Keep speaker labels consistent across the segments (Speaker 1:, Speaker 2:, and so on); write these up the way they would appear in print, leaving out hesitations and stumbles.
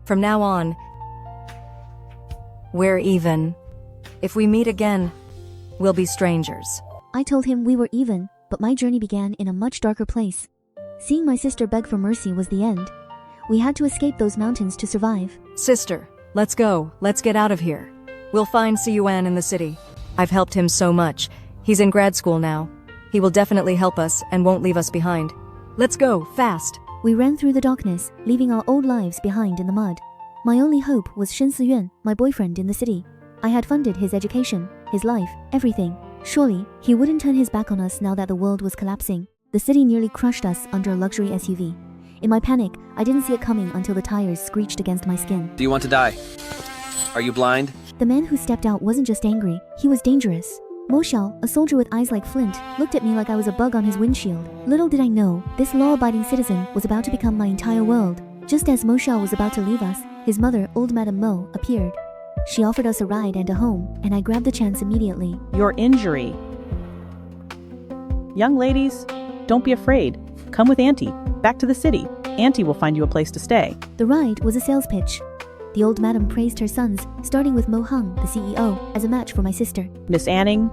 Speaker 1: From now on, we're even. If we meet again, we'll be strangers.
Speaker 2: I told him we were even, but my journey began in a much darker place. Seeing my sister beg for mercy was the end. We had to escape those mountains to survive.
Speaker 1: Sister, let's go. Let's get out of here. We'll find Siyuan in the city. I've helped him so much. He's in grad school now. He will definitely help us and won't leave us behind. Let's go, fast.
Speaker 2: We ran through the darkness, leaving our old lives behind in the mud. My only hope was Shen Siyuan, my boyfriend in the city. I had funded his education, his life, everything. Surely, he wouldn't turn his back on us now that the world was collapsing. The city nearly crushed us under a luxury SUV. In my panic, I didn't see it coming until the tires screeched against my skin.
Speaker 3: Do you want to die? Are you blind?
Speaker 2: The man who stepped out wasn't just angry, he was dangerous. Mo Xiao, a soldier with eyes like flint, looked at me like I was a bug on his windshield. Little did I know, this law-abiding citizen was about to become my entire world. Just as Mo Xiao was about to leave us, his mother, old Madame Mo, appeared. She offered us a ride and a home, and I grabbed the chance immediately.
Speaker 4: Your injury. Young ladies, don't be afraid. Come with Auntie, back to the city. Auntie will find you a place to stay.
Speaker 2: The ride was a sales pitch. The old madam praised her sons, starting with Mo Hung, the CEO, as a match for my sister.
Speaker 4: Miss Anning,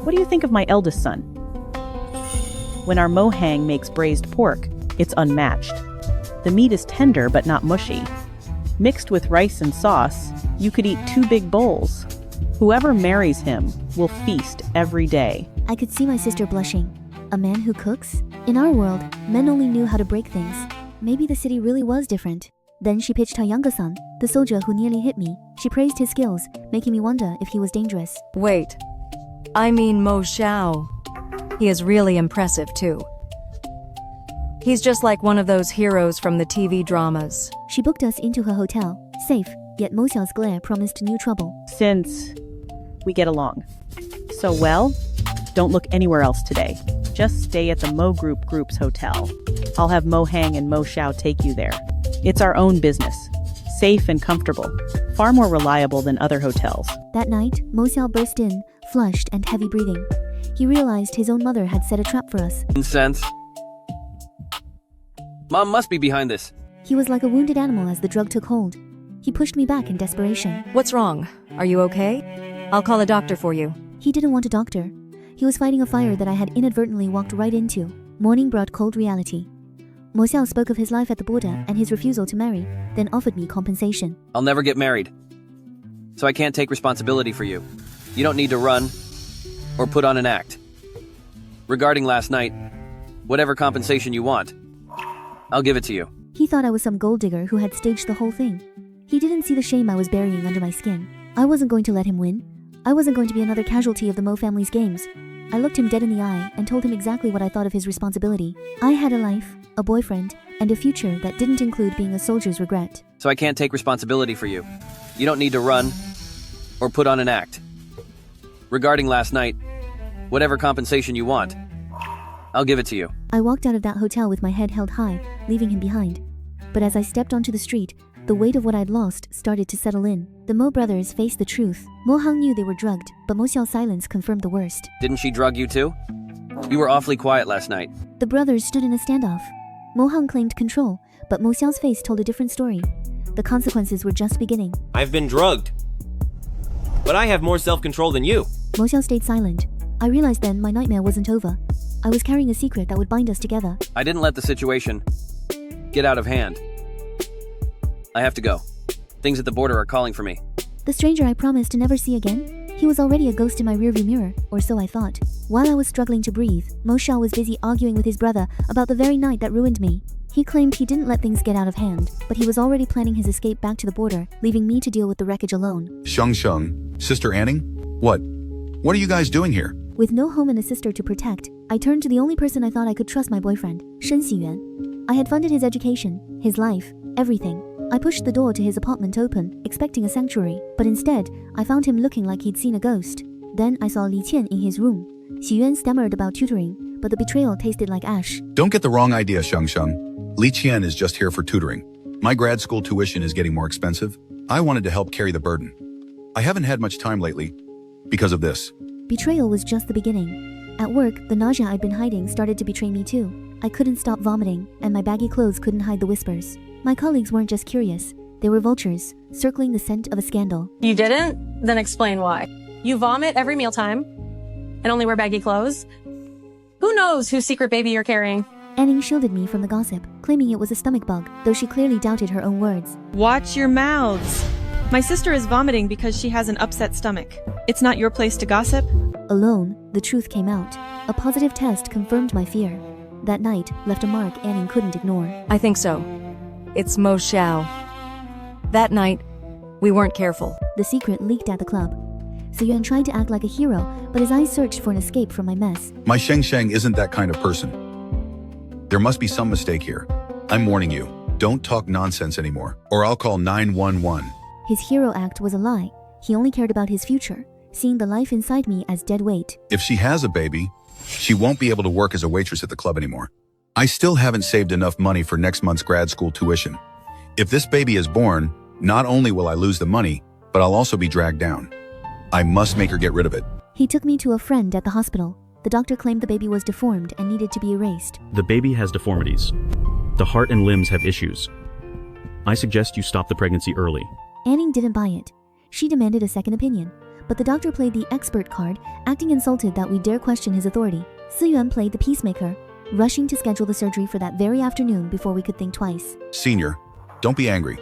Speaker 4: what do you think of my eldest son? When our Mo Hang makes braised pork, it's unmatched. The meat is tender but not mushy. Mixed with rice and sauce, you could eat 2 big bowls. Whoever marries him will feast every day.
Speaker 2: I could see my sister blushing. A man who cooks? In our world, men only knew how to break things. Maybe the city really was different. Then she pitched her younger son, the soldier who nearly hit me. She praised his skills, making me wonder if he was dangerous.
Speaker 1: Wait. I mean Mo Xiao. He is really impressive too. He's just like one of those heroes from the TV dramas.
Speaker 2: She booked us into her hotel, safe, yet Mo Xiao's glare promised new trouble.
Speaker 4: Since we get along so well, don't look anywhere else today. Just stay at the Mo Group's hotel. I'll have Mo Hang and Mo Xiao take you there. It's our own business. Safe and comfortable. Far more reliable than other hotels.
Speaker 2: That night, Mo Xiao burst in, flushed and heavy breathing. He realized his own mother had set a trap for us.
Speaker 3: Nonsense. Mom must be behind this.
Speaker 2: He was like a wounded animal as the drug took hold. He pushed me back in desperation.
Speaker 1: What's wrong? Are you okay? I'll call a doctor for you.
Speaker 2: He didn't want a doctor. He was fighting a fire that I had inadvertently walked right into. Morning brought cold reality. Mo Xiao spoke of his life at the border and his refusal to marry, then offered me compensation.
Speaker 3: I'll never get married, so I can't take responsibility for you. You don't need to run or put on an act. Regarding last night, whatever compensation you want, I'll give it to you.
Speaker 2: He thought I was some gold digger who had staged the whole thing. He didn't see the shame I was burying under my skin. I wasn't going to let him win. I wasn't going to be another casualty of the Mo family's games. I looked him dead in the eye and told him exactly what I thought of his responsibility. I had a life, a boyfriend, and a future that didn't include being a soldier's regret.
Speaker 3: So I can't take responsibility for you. You don't need to run or put on an act. Regarding last night, whatever compensation you want, I'll give it to you.
Speaker 2: I walked out of that hotel with my head held high, leaving him behind. But as I stepped onto the street, the weight of what I'd lost started to settle in. The Mo brothers faced the truth. Mo Hang knew they were drugged, but Mo Xiao's silence confirmed the worst.
Speaker 3: Didn't she drug you too? You were awfully quiet last night.
Speaker 2: The brothers stood in a standoff. Mo Hang claimed control, but Mo Xiao's face told a different story. The consequences were just beginning.
Speaker 5: I've been drugged, but I have more self-control than you.
Speaker 2: Mo Xiao stayed silent. I realized then my nightmare wasn't over. I was carrying a secret that would bind us together.
Speaker 3: I didn't let the situation get out of hand. I have to go. Things at the border are calling for me.
Speaker 2: The stranger I promised to never see again? He was already a ghost in my rearview mirror, or so I thought. While I was struggling to breathe, Mo Xiao was busy arguing with his brother about the very night that ruined me. He claimed he didn't let things get out of hand, but he was already planning his escape back to the border, leaving me to deal with the wreckage alone.
Speaker 6: Shengsheng, Sister Anning? What? What are you guys doing here?
Speaker 2: With no home and a sister to protect, I turned to the only person I thought I could trust, my boyfriend, Shen Siyuan. I had funded his education, his life, everything. I pushed the door to his apartment open, expecting a sanctuary, but instead, I found him looking like he'd seen a ghost. Then I saw Li Qian in his room. Xiyuan stammered about tutoring, but the betrayal tasted like ash.
Speaker 6: Don't get the wrong idea, Shengsheng. Li Qian is just here for tutoring. My grad school tuition is getting more expensive. I wanted to help carry the burden. I haven't had much time lately because of this.
Speaker 2: Betrayal was just the beginning. At work, the nausea I'd been hiding started to betray me too. I couldn't stop vomiting, and my baggy clothes couldn't hide the whispers. My colleagues weren't just curious, They were vultures, circling the scent of a scandal.
Speaker 7: You didn't? Then explain why. You vomit every mealtime and only wear baggy clothes? Who knows whose secret baby you're carrying?
Speaker 2: Anning shielded me from the gossip, claiming it was a stomach bug, though she clearly doubted her own words.
Speaker 8: Watch your mouths. My sister is vomiting because she has an upset stomach. It's not your place to gossip.
Speaker 2: Alone, the truth came out. A positive test confirmed my fear. That night left a mark Anning couldn't ignore.
Speaker 1: I think so. It's Mo Xiao. That night, we weren't careful.
Speaker 2: The secret leaked at the club. Siyuan tried to act like a hero, but his eyes searched for an escape from my mess.
Speaker 6: My Shengsheng isn't that kind of person. There must be some mistake here. I'm warning you, don't talk nonsense anymore, or I'll call 911.
Speaker 2: His hero act was a lie. He only cared about his future, seeing the life inside me as dead weight.
Speaker 6: If she has a baby, she won't be able to work as a waitress at the club anymore. I still haven't saved enough money for next month's grad school tuition. If this baby is born, not only will I lose the money, but I'll also be dragged down. I must make her get rid of it.
Speaker 2: He took me to a friend at the hospital. The doctor claimed the baby was deformed and needed to be erased.
Speaker 9: The baby has deformities. The heart and limbs have issues. I suggest you stop the pregnancy early.
Speaker 2: Anning didn't buy it. She demanded a second opinion, but the doctor played the expert card, acting insulted that we dare question his authority. Siyuan played the peacemaker, rushing to schedule the surgery for that very afternoon before we could think twice.
Speaker 6: Senior, don't be angry.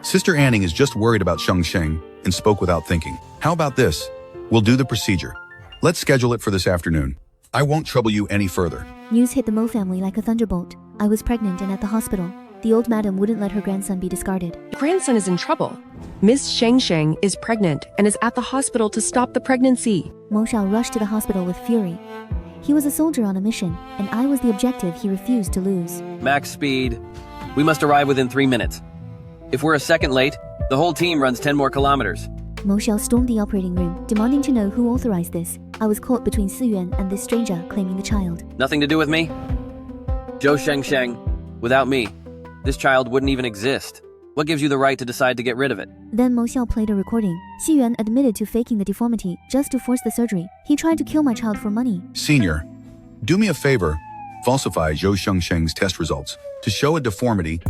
Speaker 6: Sister Anning is just worried about Shengsheng and spoke without thinking. How about this? We'll do the procedure. Let's schedule it for this afternoon. I won't trouble you any further.
Speaker 2: News hit the Mo family like a thunderbolt. I was pregnant and at the hospital. The old madam wouldn't let her grandson be discarded.
Speaker 10: Grandson is in trouble. Miss Shengsheng is pregnant and is at the hospital to stop the pregnancy.
Speaker 2: Mo Xiao rushed to the hospital with fury. He was a soldier on a mission, and I was the objective he refused to lose.
Speaker 3: Max speed. We must arrive within 3 minutes. If we're a second late, the whole team runs 10 more kilometers.
Speaker 2: Mo Xiao stormed the operating room, demanding to know who authorized this. I was caught between Siyuan and this stranger claiming the child.
Speaker 3: Nothing to do with me? Zhou Shengsheng. Without me, this child wouldn't even exist. What gives you the right to decide to get rid of it?
Speaker 2: Then Mo Xiao played a recording. Siyuan admitted to faking the deformity just to force the surgery. He tried to kill my child for money.
Speaker 6: Senior, do me a favor. Falsify Zhou Shengsheng's test results. To show a deformity,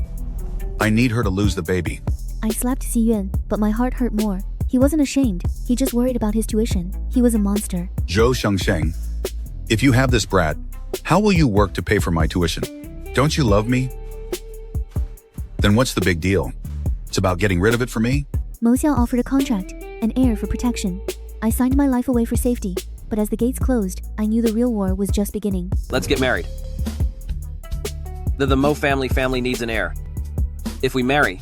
Speaker 6: I need her to lose the baby.
Speaker 2: I slapped Siyuan, but my heart hurt more. He wasn't ashamed. He just worried about his tuition. He was a monster.
Speaker 6: Zhou Shengsheng, if you have this brat, how will you work to pay for my tuition? Don't you love me? Then what's the big deal? It's about getting rid of it for me?
Speaker 2: Mo Xiao offered a contract, an heir for protection. I signed my life away for safety, but as the gates closed, I knew the real war was just beginning.
Speaker 3: Let's get married. The Mo family needs an heir. If we marry,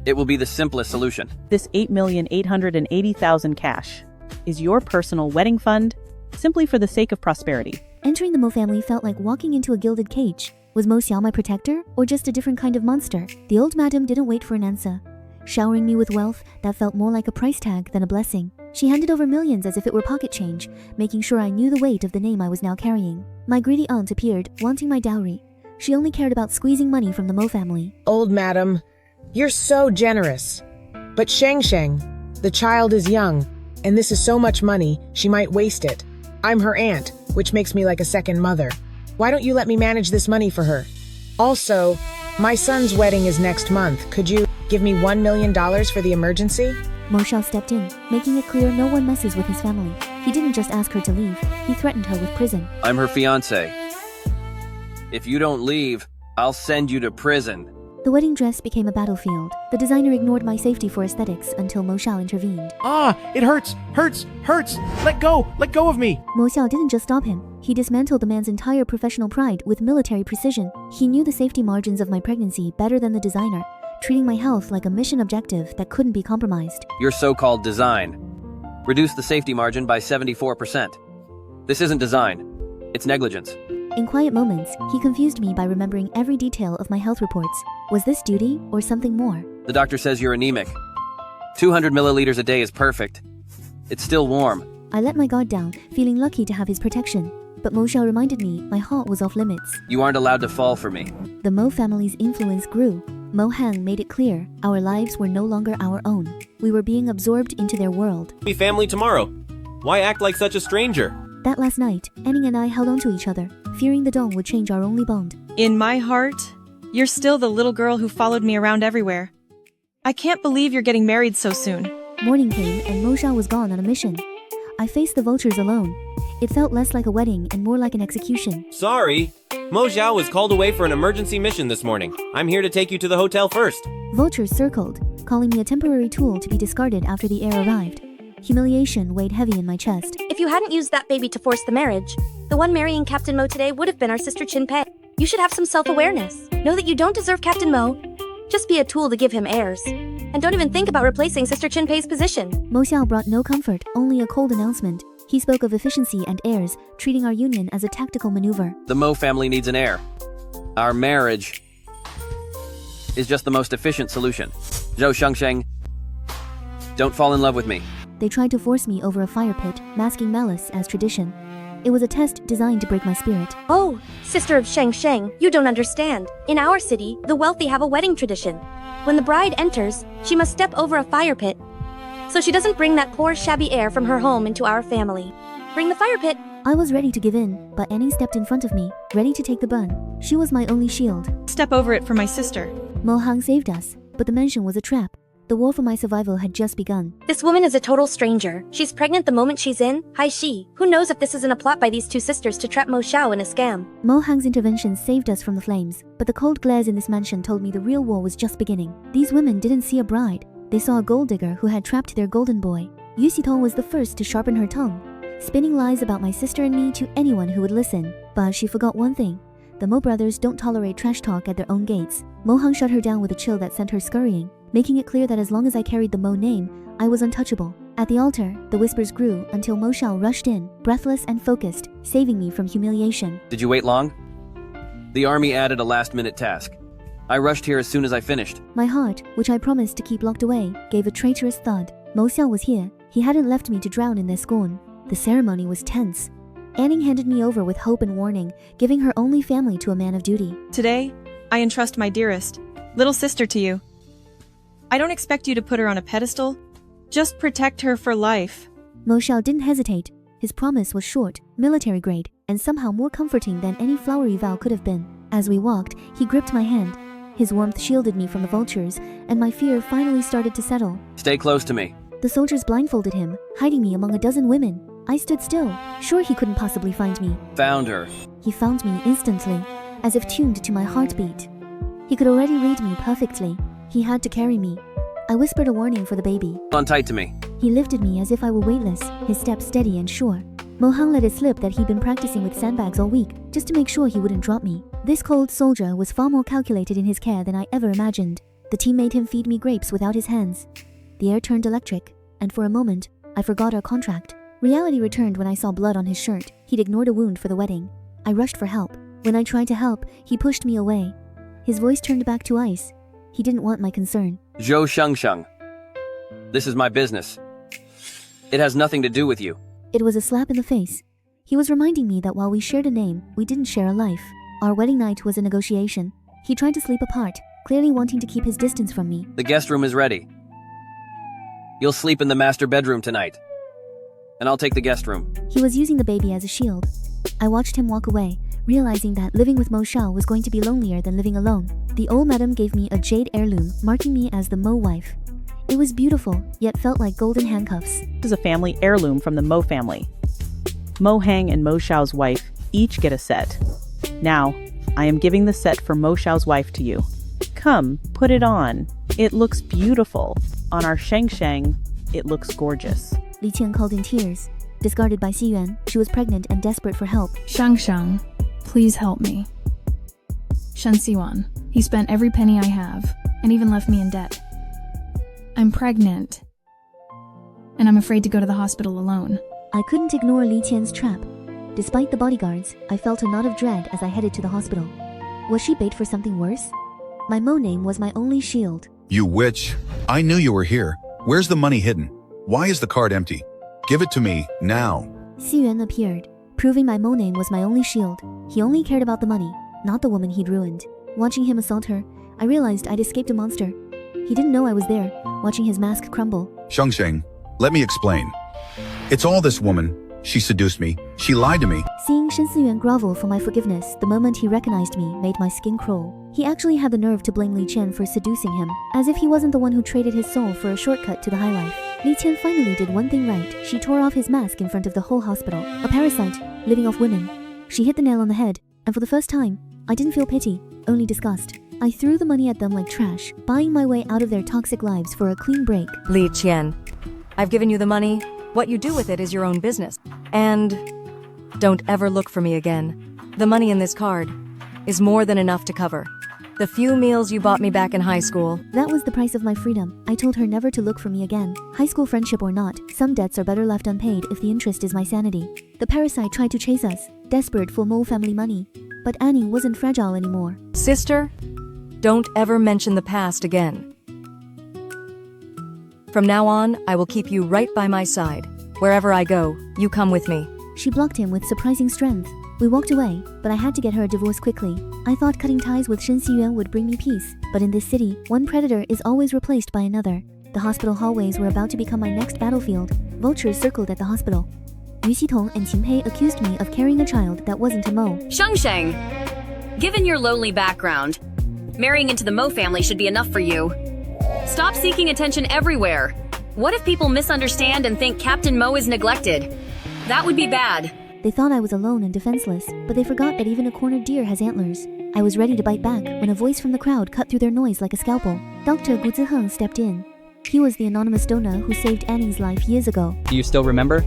Speaker 3: it will be the simplest solution.
Speaker 4: This 8,880,000 cash is your personal wedding fund, simply for the sake of prosperity.
Speaker 2: Entering the Mo family felt like walking into a gilded cage. Was Mo Xiao my protector, or just a different kind of monster? The old madam didn't wait for an answer, showering me with wealth that felt more like a price tag than a blessing. She handed over millions as if it were pocket change, making sure I knew the weight of the name I was now carrying. My greedy aunt appeared, wanting my dowry. She only cared about squeezing money from the Mo family.
Speaker 11: Old madam, you're so generous. But Shengsheng, the child is young, and this is so much money, she might waste it. I'm her aunt, which makes me like a second mother. Why don't you let me manage this money for her? Also, my son's wedding is next month. Could you give me $1 million for the emergency?
Speaker 2: Mo Xiao stepped in, making it clear no one messes with his family. He didn't just ask her to leave, he threatened her with prison.
Speaker 3: I'm her fiancé. If you don't leave, I'll send you to prison.
Speaker 2: The wedding dress became a battlefield. The designer ignored my safety for aesthetics until Mo Xiao intervened.
Speaker 5: Ah, it hurts! Let go of me!
Speaker 2: Mo Xiao didn't just stop him. He dismantled the man's entire professional pride with military precision. He knew the safety margins of my pregnancy better than the designer, treating my health like a mission objective that couldn't be compromised.
Speaker 3: Your so-called design. Reduce the safety margin by 74%. This isn't design. It's negligence.
Speaker 2: In quiet moments, he confused me by remembering every detail of my health reports. Was this duty or something more?
Speaker 3: The doctor says you're anemic. 200 milliliters a day is perfect. It's still warm.
Speaker 2: I let my guard down, feeling lucky to have his protection. But Mo Xiao reminded me my heart was off limits.
Speaker 3: You aren't allowed to fall for me.
Speaker 2: The Mo family's influence grew. Mo Hang made it clear our lives were no longer our own. We were being absorbed into their world.
Speaker 5: Be family tomorrow. Why act like such a stranger?
Speaker 2: That last night, Anning and I held on to each other, fearing the dawn would change our only bond.
Speaker 8: In my heart, You're still the little girl who followed me around everywhere. I can't believe you're getting married so soon.
Speaker 2: Morning came and Mo Xiao was gone on a mission. I faced the vultures alone. It felt less like a wedding and more like an execution.
Speaker 5: Sorry. Mo Xiao was called away for an emergency mission this morning. I'm here to take you to the hotel first.
Speaker 2: Vultures circled, calling me a temporary tool to be discarded after the heir arrived. Humiliation weighed heavy in my chest.
Speaker 12: If you hadn't used that baby to force the marriage, the one marrying Captain Mo today would have been our sister Chin Pei. You should have some self-awareness. Know that you don't deserve Captain Mo. Just be a tool to give him heirs. And don't even think about replacing Sister Chin Pei's position.
Speaker 2: Mo Xiao brought no comfort, only a cold announcement. He spoke of efficiency and heirs, treating our union as a tactical maneuver.
Speaker 3: The Mo family needs an heir. Our marriage is just the most efficient solution. Zhou Shengsheng, don't fall in love with me.
Speaker 2: They tried to force me over a fire pit, masking malice as tradition. It was a test designed to break my spirit.
Speaker 12: Oh, sister of Shengsheng, you don't understand. In our city, the wealthy have a wedding tradition. When the bride enters, she must step over a fire pit, so she doesn't bring that poor shabby heir from her home into our family. Bring the fire pit.
Speaker 2: I was ready to give in, but Annie stepped in front of me, ready to take the bun. She was my only shield.
Speaker 8: Step over it for my sister.
Speaker 2: Mo Hang saved us, but the mansion was a trap. The war for my survival had just begun.
Speaker 12: This woman is a total stranger. She's pregnant the moment she's in. Hi Shi. Who knows if this isn't a plot by these two sisters to trap Mo Xiao in a scam.
Speaker 2: Mo Hang's intervention saved us from the flames, but the cold glares in this mansion told me the real war was just beginning. These women didn't see a bride. They saw a gold digger who had trapped their golden boy. Yu Xitong was the first to sharpen her tongue, spinning lies about my sister and me to anyone who would listen. But she forgot one thing. The Mo brothers don't tolerate trash talk at their own gates. Mo Hang shut her down with a chill that sent her scurrying, making it clear that as long as I carried the Mo name, I was untouchable. At the altar, the whispers grew until Mo Xiao rushed in, breathless and focused, saving me from humiliation.
Speaker 3: Did you wait long? The army added a last-minute task. I rushed here as soon as I finished.
Speaker 2: My heart, which I promised to keep locked away, gave a traitorous thud. Mo Xiao was here. He hadn't left me to drown in their scorn. The ceremony was tense. Anning handed me over with hope and warning, giving her only family to a man of duty.
Speaker 8: Today, I entrust my dearest little sister to you. I don't expect you to put her on a pedestal. Just protect her for life.
Speaker 2: Mo Xiao didn't hesitate. His promise was short, military grade, and somehow more comforting than any flowery vow could have been. As we walked, he gripped my hand. His warmth shielded me from the vultures, and my fear finally started to settle.
Speaker 3: Stay close to me.
Speaker 2: The soldiers blindfolded him, hiding me among a dozen women. I stood still, sure he couldn't possibly find me.
Speaker 3: Found her.
Speaker 2: He found me instantly, as if tuned to my heartbeat. He could already read me perfectly. He had to carry me. I whispered a warning for the baby.
Speaker 3: Hold on tight to me.
Speaker 2: He lifted me as if I were weightless, his step steady and sure. Mo Hang let it slip that he'd been practicing with sandbags all week, just to make sure he wouldn't drop me. This cold soldier was far more calculated in his care than I ever imagined. The team made him feed me grapes without his hands. The air turned electric, and for a moment, I forgot our contract. Reality returned when I saw blood on his shirt. He'd ignored a wound for the wedding. I rushed for help. When I tried to help, he pushed me away. His voice turned back to ice. He didn't want my concern.
Speaker 3: Zhou Shengsheng. This is my business. It has nothing to do with you.
Speaker 2: It was a slap in the face. He was reminding me that while we shared a name, we didn't share a life. Our wedding night was a negotiation. He tried to sleep apart, clearly wanting to keep his distance from me.
Speaker 3: The guest room is ready. You'll sleep in the master bedroom tonight. And I'll take the guest room.
Speaker 2: He was using the baby as a shield. I watched him walk away, realizing that living with Mo Xiao was going to be lonelier than living alone. The old madam gave me a jade heirloom, marking me as the Mo wife. It was beautiful, yet felt like golden handcuffs.
Speaker 4: This is a family heirloom from the Mo family. Mo Hang and Mo Xiao's wife each get a set. Now, I am giving the set for Mo Xiao's wife to you. Come, put it on. It looks beautiful. On our Shengsheng, it looks gorgeous.
Speaker 2: Li Qian called in tears. Discarded by Xi Yuan, she was pregnant and desperate for help.
Speaker 13: Shengsheng, please help me. Shen Siwan, he spent every penny I have, and even left me in debt. I'm pregnant, and I'm afraid to go to the hospital alone.
Speaker 2: I couldn't ignore Li Qian's trap. Despite the bodyguards, I felt a knot of dread as I headed to the hospital. Was she bait for something worse? My Mo name was my only shield.
Speaker 6: You witch. I knew you were here. Where's the money hidden? Why is the card empty? Give it to me, now.
Speaker 2: Xi Yuan appeared, proving my Mo name was my only shield. He only cared about the money, not the woman he'd ruined. Watching him assault her, I realized I'd escaped a monster. He didn't know I was there, watching his mask crumble.
Speaker 6: Shengsheng, let me explain. It's all this woman, She seduced me. She lied to me.
Speaker 2: Seeing Shen Siyuan grovel for my forgiveness the moment he recognized me made my skin crawl. He actually had the nerve to blame Li Qian for seducing him, as if he wasn't the one who traded his soul for a shortcut to the high life. Li Qian finally did one thing right. She tore off his mask in front of the whole hospital. A parasite, living off women. She hit the nail on the head, and for the first time, I didn't feel pity, only disgust. I threw the money at them like trash, buying my way out of their toxic lives for a clean break.
Speaker 1: Li Qian, I've given you the money. What you do with it is your own business. And don't ever look for me again. The money in this card is more than enough to cover the few meals you bought me back in high school.
Speaker 2: That was the price of my freedom. I told her never to look for me again. High school friendship or not, some debts are better left unpaid if the interest is my sanity. The parasite tried to chase us, desperate for more family money. But Annie wasn't fragile anymore.
Speaker 1: Sister, don't ever mention the past again. From now on, I will keep you right by my side. Wherever I go, you come with me.
Speaker 2: She blocked him with surprising strength. We walked away, but I had to get her a divorce quickly. I thought cutting ties with Shen Siyuan would bring me peace, but in this city, one predator is always replaced by another. The hospital hallways were about to become my next battlefield. Vultures circled at the hospital. Yu Xitong and Qin Pei accused me of carrying a child that wasn't a Mo.
Speaker 14: Shengsheng, given your lowly background, marrying into the Mo family should be enough for you. Stop seeking attention everywhere. What if people misunderstand and think Captain Mo is neglected? That would be bad.
Speaker 2: They thought I was alone and defenseless, but they forgot that even a cornered deer has antlers. I was ready to bite back when a voice from the crowd cut through their noise like a scalpel. Dr. Gu Ziheng stepped in. He was the anonymous donor who saved Annie's life years ago.
Speaker 15: Do you still remember?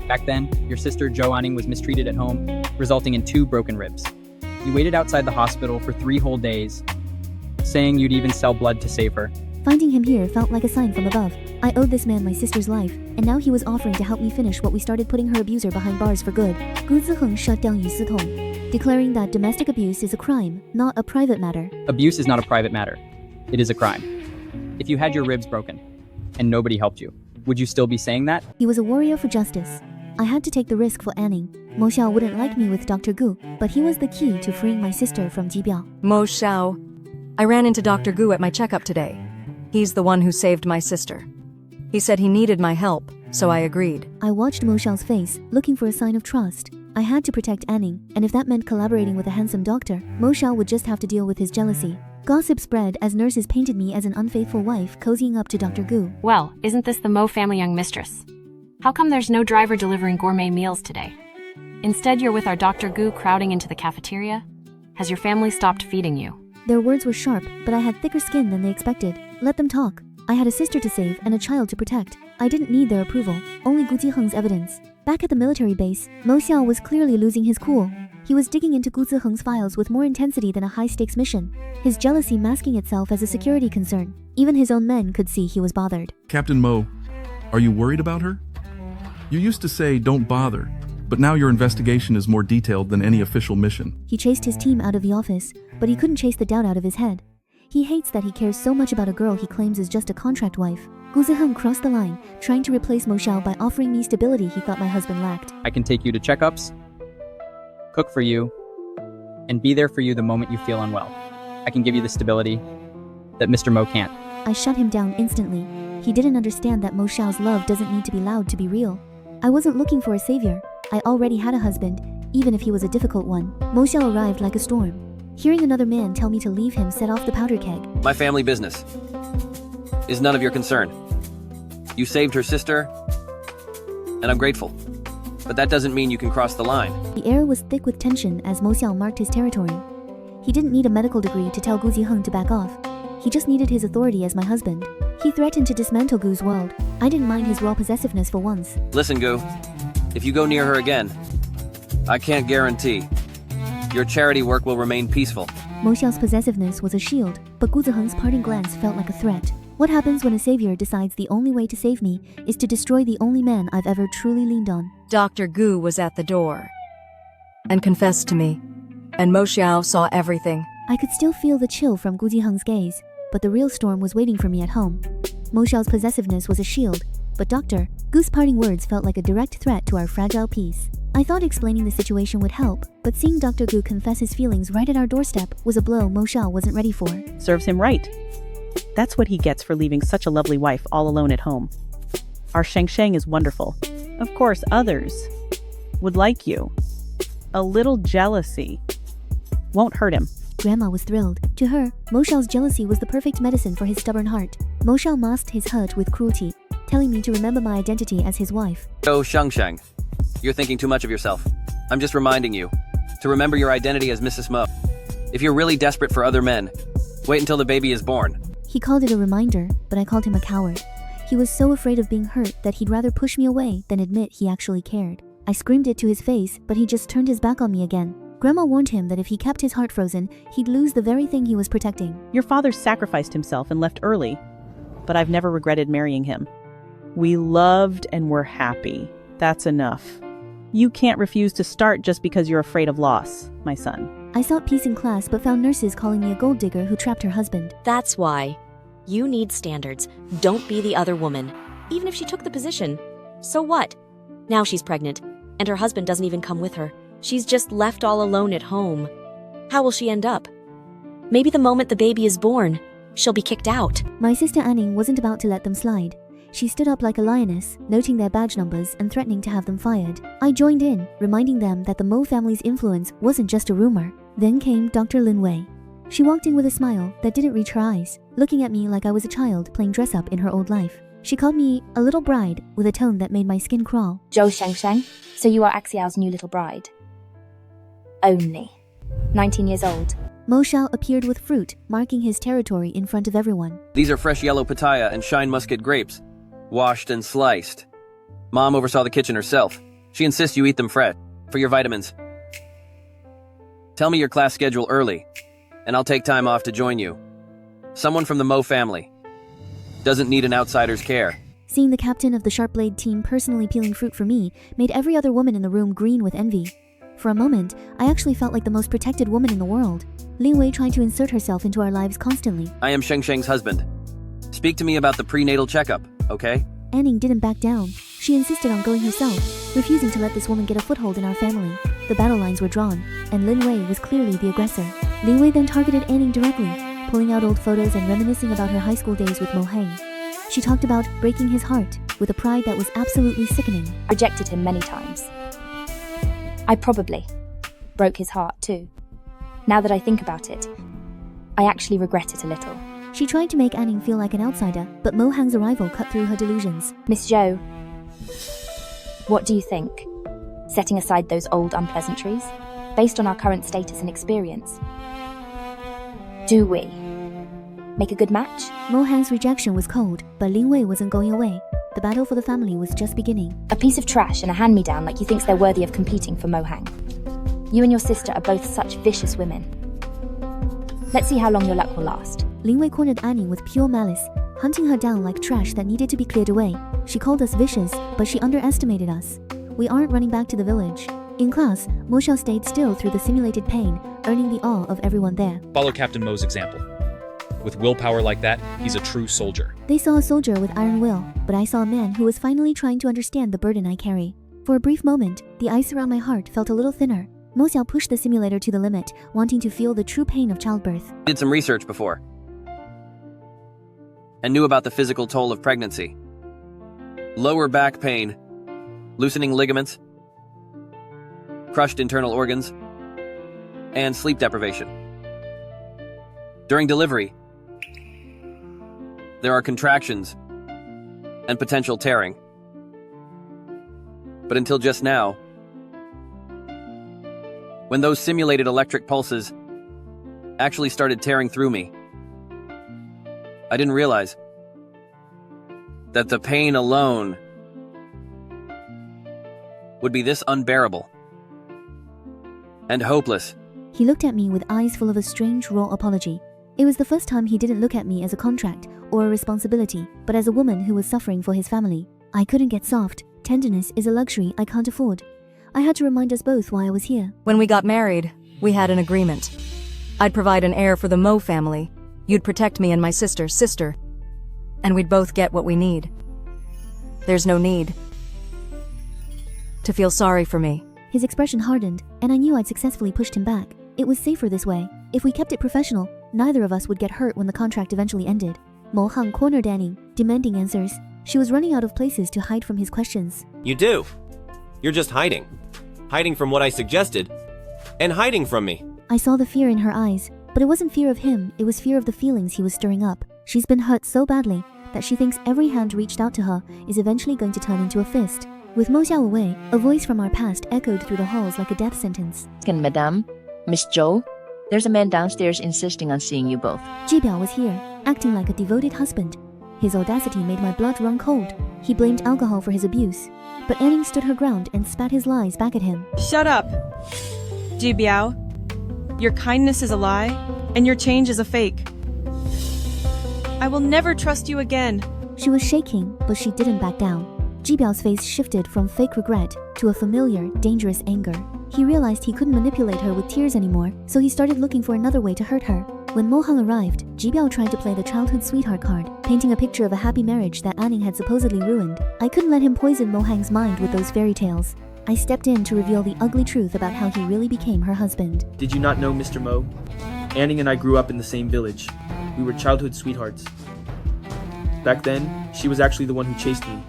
Speaker 15: Back then, your sister Jo Anning was mistreated at home, resulting in 2 broken ribs. You waited outside the hospital for 3 whole days, saying you'd even sell blood to save her.
Speaker 2: Finding him here felt like a sign from above. I owed this man my sister's life, and now he was offering to help me finish what we started, putting her abuser behind bars for good. Gu Ziheng shut down Yu Sitong, declaring that domestic abuse is a crime, not a private matter.
Speaker 15: Abuse is not a private matter. It is a crime. If you had your ribs broken, and nobody helped you, would you still be saying that?
Speaker 2: He was a warrior for justice. I had to take the risk for Anning. Mo Xiao wouldn't like me with Dr. Gu, but he was the key to freeing my sister from Ji Biao.
Speaker 1: Mo Xiao, I ran into Dr. Gu at my checkup today. He's the one who saved my sister. He said he needed my help, so I agreed.
Speaker 2: I watched Mo Xiao's face, looking for a sign of trust. I had to protect Anning, and if that meant collaborating with a handsome doctor, Mo Xiao would just have to deal with his jealousy. Gossip spread as nurses painted me as an unfaithful wife cozying up to Dr. Gu.
Speaker 16: Well, isn't this the Mo family young mistress? How come there's no driver delivering gourmet meals today? Instead, you're with our Dr. Gu crowding into the cafeteria? Has your family stopped feeding you?
Speaker 2: Their words were sharp, but I had thicker skin than they expected. Let them talk. I had a sister to save and a child to protect. I didn't need their approval, only Gu Ziheng's evidence. Back at the military base, Mo Xiao was clearly losing his cool. He was digging into Gu Ziheng's files with more intensity than a high-stakes mission, his jealousy masking itself as a security concern. Even his own men could see he was bothered.
Speaker 17: Captain Mo, are you worried about her? You used to say don't bother, but now your investigation is more detailed than any official mission.
Speaker 2: He chased his team out of the office, but he couldn't chase the doubt out of his head. He hates that he cares so much about a girl he claims is just a contract wife. Gu Ziheng crossed the line, trying to replace Mo Xiao by offering me stability he thought my husband lacked.
Speaker 15: I can take you to checkups, cook for you, and be there for you the moment you feel unwell. I can give you the stability that Mr. Mo can't.
Speaker 2: I shut him down instantly. He didn't understand that Mo Xiao's love doesn't need to be loud to be real. I wasn't looking for a savior. I already had a husband, even if he was a difficult one. Mo Xiao arrived like a storm. Hearing another man tell me to leave him set off the powder keg.
Speaker 3: My family business is none of your concern. You saved her sister, and I'm grateful. But that doesn't mean you can cross the line.
Speaker 2: The air was thick with tension as Mo Xiao marked his territory. He didn't need a medical degree to tell Gu Ziheng to back off. He just needed his authority as my husband. He threatened to dismantle Gu's world. I didn't mind his raw possessiveness for once.
Speaker 3: Listen, Gu, if you go near her again, I can't guarantee your charity work will remain peaceful.
Speaker 2: Mo Xiao's possessiveness was a shield, but Gu Ziheng's parting glance felt like a threat. What happens when a savior decides the only way to save me is to destroy the only man I've ever truly leaned on?
Speaker 1: Dr. Gu was at the door and confessed to me, and Mo Xiao saw everything.
Speaker 2: I could still feel the chill from Gu Ziheng's gaze, but the real storm was waiting for me at home. Mo Xiao's possessiveness was a shield, but Dr. Gu's parting words felt like a direct threat to our fragile peace. I thought explaining the situation would help, but seeing Dr. Gu confess his feelings right at our doorstep was a blow Mo Xiao wasn't ready for.
Speaker 4: Serves him right. That's what he gets for leaving such a lovely wife all alone at home. Our Shengsheng is wonderful. Of course, others would like you. A little jealousy won't hurt him.
Speaker 2: Grandma was thrilled. To her, Mo Xiao's jealousy was the perfect medicine for his stubborn heart. Mo Xiao masked his hurt with cruelty, telling me to remember my identity as his wife.
Speaker 3: Oh, Shengsheng, you're thinking too much of yourself. I'm just reminding you to remember your identity as Mrs. Mo. If you're really desperate for other men, wait until the baby is born.
Speaker 2: He called it a reminder, but I called him a coward. He was so afraid of being hurt that he'd rather push me away than admit he actually cared. I screamed it to his face, but he just turned his back on me again. Grandma warned him that if he kept his heart frozen, he'd lose the very thing he was protecting.
Speaker 4: Your father sacrificed himself and left early, but I've never regretted marrying him. We loved and were happy. That's enough. You can't refuse to start just because you're afraid of loss, my son.
Speaker 2: I sought peace in class but found nurses calling me a gold digger who trapped her husband.
Speaker 18: That's why. You need standards. Don't be the other woman. Even if she took the position. So what? Now she's pregnant, and her husband doesn't even come with her. She's just left all alone at home. How will she end up? Maybe the moment the baby is born, she'll be kicked out.
Speaker 2: My sister Anning wasn't about to let them slide. She stood up like a lioness, noting their badge numbers and threatening to have them fired. I joined in, reminding them that the Mo family's influence wasn't just a rumor. Then came Dr. Lin Wei. She walked in with a smile that didn't reach her eyes, looking at me like I was a child playing dress-up in her old life. She called me a little bride with a tone that made my skin crawl.
Speaker 19: Zhou Shengsheng, so you are Axiao's new little bride. Only 19 years old.
Speaker 2: Mo Xiao appeared with fruit, marking his territory in front of everyone.
Speaker 3: These are fresh yellow pitaya and shine muscat grapes, washed and sliced. Mom oversaw the kitchen herself. She insists you eat them fresh, for your vitamins. Tell me your class schedule early, and I'll take time off to join you. Someone from the Mo family. Doesn't need an outsider's care.
Speaker 2: Seeing the captain of the Sharp Blade team personally peeling fruit for me made every other woman in the room green with envy. For a moment, I actually felt like the most protected woman in the world. Lin Wei tried to insert herself into our lives constantly.
Speaker 3: I am Shengsheng's husband. Speak to me about the prenatal checkup, okay?
Speaker 2: Anning didn't back down. She insisted on going herself, refusing to let this woman get a foothold in our family. The battle lines were drawn, and Lin Wei was clearly the aggressor. Lin Wei then targeted Anning directly, pulling out old photos and reminiscing about her high school days with Mo Hang. She talked about breaking his heart with a pride that was absolutely sickening.
Speaker 19: Rejected him many times. I probably broke his heart too. Now that I think about it, I actually regret it a little.
Speaker 2: She tried to make Anning feel like an outsider, but Mo Hang's arrival cut through her delusions.
Speaker 19: Miss Zhou, what do you think? Setting aside those old unpleasantries, based on our current status and experience, do we make a good match?
Speaker 2: Mo Hang's rejection was cold, but Lin Wei wasn't going away. The battle for the family was just beginning.
Speaker 19: A piece of trash and a hand-me-down like you think's they're worthy of competing for Mo Hang. You and your sister are both such vicious women. Let's see how long your luck will last.
Speaker 2: Lin Wei cornered Anning with pure malice, hunting her down like trash that needed to be cleared away. She called us vicious, but she underestimated us. We aren't running back to the village. In class, Mo Xiao stayed still through the simulated pain, earning the awe of everyone there.
Speaker 20: Follow Captain Mo's example. With willpower like that, he's a true soldier.
Speaker 2: They saw a soldier with iron will, but I saw a man who was finally trying to understand the burden I carry. For a brief moment, the ice around my heart felt a little thinner. Mo Xiao pushed the simulator to the limit, wanting to feel the true pain of childbirth.
Speaker 3: Did some research before, and knew about the physical toll of pregnancy. Lower back pain, loosening ligaments, crushed internal organs, and sleep deprivation. During delivery, there are contractions and potential tearing. But until just now, when those simulated electric pulses actually started tearing through me, I didn't realize that the pain alone would be this unbearable and hopeless.
Speaker 2: He looked at me with eyes full of a strange, raw apology. It was the first time he didn't look at me as a contract or a responsibility, but as a woman who was suffering for his family. I couldn't get soft. Tenderness is a luxury I can't afford. I had to remind us both why I was here.
Speaker 1: When we got married, we had an agreement. I'd provide an heir for the Mo family. You'd protect me and my sister, and we'd both get what we need. There's no need to feel sorry for me.
Speaker 2: His expression hardened, and I knew I'd successfully pushed him back. It was safer this way. If we kept it professional, neither of us would get hurt when the contract eventually ended. Mo Hang cornered Anning, demanding answers. She was running out of places to hide from his questions.
Speaker 5: You do. You're just hiding. Hiding from what I suggested. And hiding from me.
Speaker 2: I saw the fear in her eyes, but it wasn't fear of him, it was fear of the feelings he was stirring up. She's been hurt so badly that she thinks every hand reached out to her is eventually going to turn into a fist. With Mo Xiao away, a voice from our past echoed through the halls like a death sentence.
Speaker 21: Madame, Miss Zhou, there's a man downstairs insisting on seeing you both.
Speaker 2: Ji Biao was here, acting like a devoted husband. His audacity made my blood run cold. He blamed alcohol for his abuse, but Anning stood her ground and spat his lies back at him.
Speaker 8: Shut up! Ji Biao, your kindness is a lie, and your change is a fake. I will never trust you again.
Speaker 2: She was shaking, but she didn't back down. Ji Biao's face shifted from fake regret to a familiar, dangerous anger. He realized he couldn't manipulate her with tears anymore, so he started looking for another way to hurt her. When Mo Hang arrived, Ji Biao tried to play the childhood sweetheart card, painting a picture of a happy marriage that Anning had supposedly ruined. I couldn't let him poison Mo Hang's mind with those fairy tales. I stepped in to reveal the ugly truth about how he really became her husband.
Speaker 22: Did you not know Mr. Mo? Anning and I grew up in the same village. We were childhood sweethearts. Back then, she was actually the one who chased me.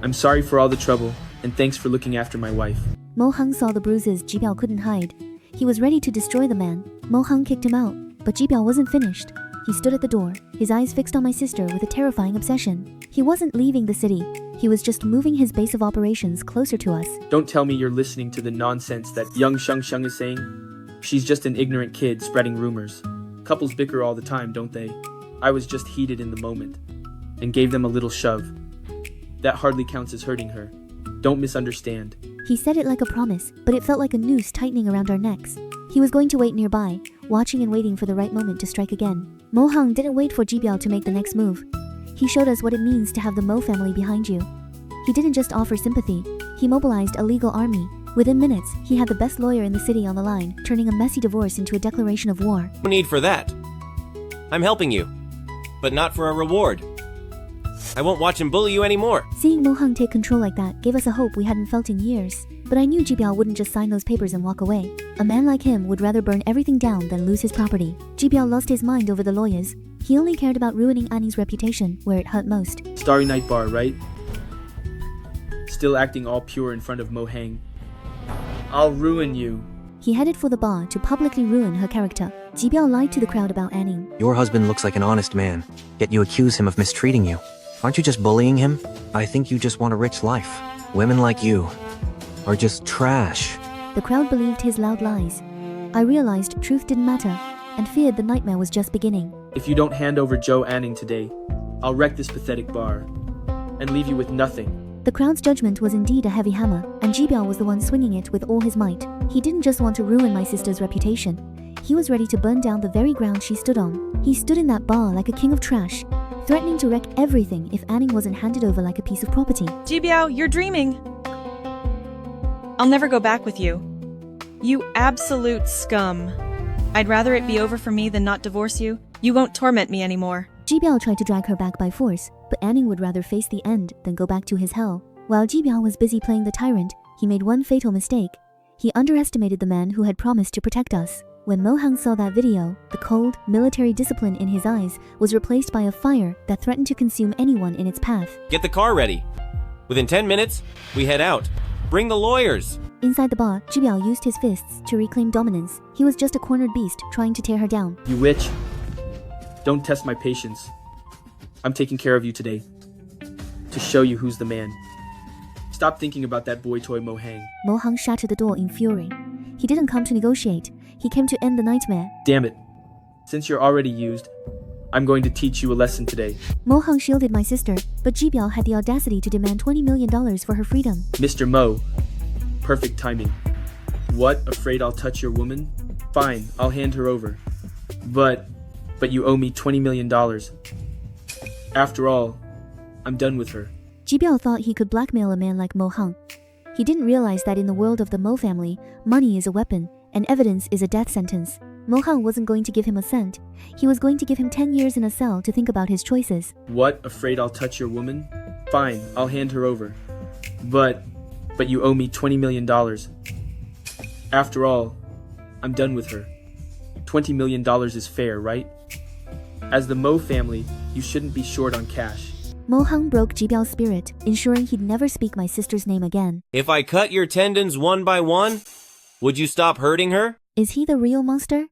Speaker 22: I'm sorry for all the trouble, and thanks for looking after my wife.
Speaker 2: Mo Hang saw the bruises Ji Biao couldn't hide. He was ready to destroy the man. Mo Hang kicked him out, but Ji Biao wasn't finished. He stood at the door, his eyes fixed on my sister with a terrifying obsession. He wasn't leaving the city. He was just moving his base of operations closer to us.
Speaker 22: Don't tell me you're listening to the nonsense that young Shengsheng is saying. She's just an ignorant kid spreading rumors. Couples bicker all the time, don't they? I was just heated in the moment and gave them a little shove. That hardly counts as hurting her. Don't misunderstand.
Speaker 2: He said it like a promise, but it felt like a noose tightening around our necks. He was going to wait nearby, watching and waiting for the right moment to strike again. Mo Hang didn't wait for Ji Biao to make the next move. He showed us what it means to have the Mo family behind you. He didn't just offer sympathy, he mobilized a legal army. Within minutes, he had the best lawyer in the city on the line, turning a messy divorce into a declaration of war.
Speaker 5: No need for that. I'm helping you, but not for a reward. I won't watch him bully you anymore.
Speaker 2: Seeing Mo Hang take control like that gave us a hope we hadn't felt in years. But I knew Ji Biao wouldn't just sign those papers and walk away. A man like him would rather burn everything down than lose his property. Ji Biao lost his mind over the lawyers. He only cared about ruining Annie's reputation, where it hurt most.
Speaker 22: Starry Night Bar, right? Still acting all pure in front of Mo Hang. I'll ruin you.
Speaker 2: He headed for the bar to publicly ruin her character. Ji Biao lied to the crowd about Anning.
Speaker 23: Your husband looks like an honest man, yet you accuse him of mistreating you. Aren't you just bullying him? I think you just want a rich life. Women like you are just trash.
Speaker 2: The crowd believed his loud lies. I realized truth didn't matter, and feared the nightmare was just beginning.
Speaker 22: If you don't hand over Joe Anning today, I'll wreck this pathetic bar and leave you with nothing.
Speaker 2: The crowd's judgment was indeed a heavy hammer, and Ji Biao was the one swinging it with all his might. He didn't just want to ruin my sister's reputation. He was ready to burn down the very ground she stood on. He stood in that bar like a king of trash, threatening to wreck everything if Anning wasn't handed over like a piece of property.
Speaker 8: Ji Biao, you're dreaming. I'll never go back with you. You absolute scum. I'd rather it be over for me than not divorce you. You won't torment me anymore.
Speaker 2: Ji Biao tried to drag her back by force, but Anning would rather face the end than go back to his hell. While Ji Biao was busy playing the tyrant, he made one fatal mistake. He underestimated the man who had promised to protect us. When Mo Hang saw that video, the cold, military discipline in his eyes was replaced by a fire that threatened to consume anyone in its path.
Speaker 5: Get the car ready. Within 10 minutes, we head out. Bring the lawyers.
Speaker 2: Inside the bar, Ji Biao used his fists to reclaim dominance. He was just a cornered beast trying to tear her down.
Speaker 22: You witch. Don't test my patience. I'm taking care of you today. To show you who's the man. Stop thinking about that boy toy Mo Hang.
Speaker 2: Mo Hang shattered the door in fury. He didn't come to negotiate. He came to end the nightmare.
Speaker 22: Damn it. Since you're already used, I'm going to teach you a lesson today.
Speaker 2: Mo Hang shielded my sister, but Ji Biao had the audacity to demand $20 million for her freedom.
Speaker 22: Mr. Mo. Perfect timing. What? Afraid I'll touch your woman? Fine, I'll hand her over. But you owe me $20 million. After all, I'm done with her.
Speaker 2: Ji Biao thought he could blackmail a man like Mo Hang. He didn't realize that in the world of the Mo family, money is a weapon, and evidence is a death sentence. Mo Hang wasn't going to give him a cent. He was going to give him 10 years in a cell to think about his choices.
Speaker 22: What? Afraid I'll touch your woman? Fine, I'll hand her over. But you owe me $20 million. After all, I'm done with her. $20 million is fair, right? As the Mo family, you shouldn't be short on cash.
Speaker 2: Mo Hung broke Jibiao's spirit, ensuring he'd never speak my sister's name again.
Speaker 5: If I cut your tendons one by one, would you stop hurting her?
Speaker 2: Is he the real monster?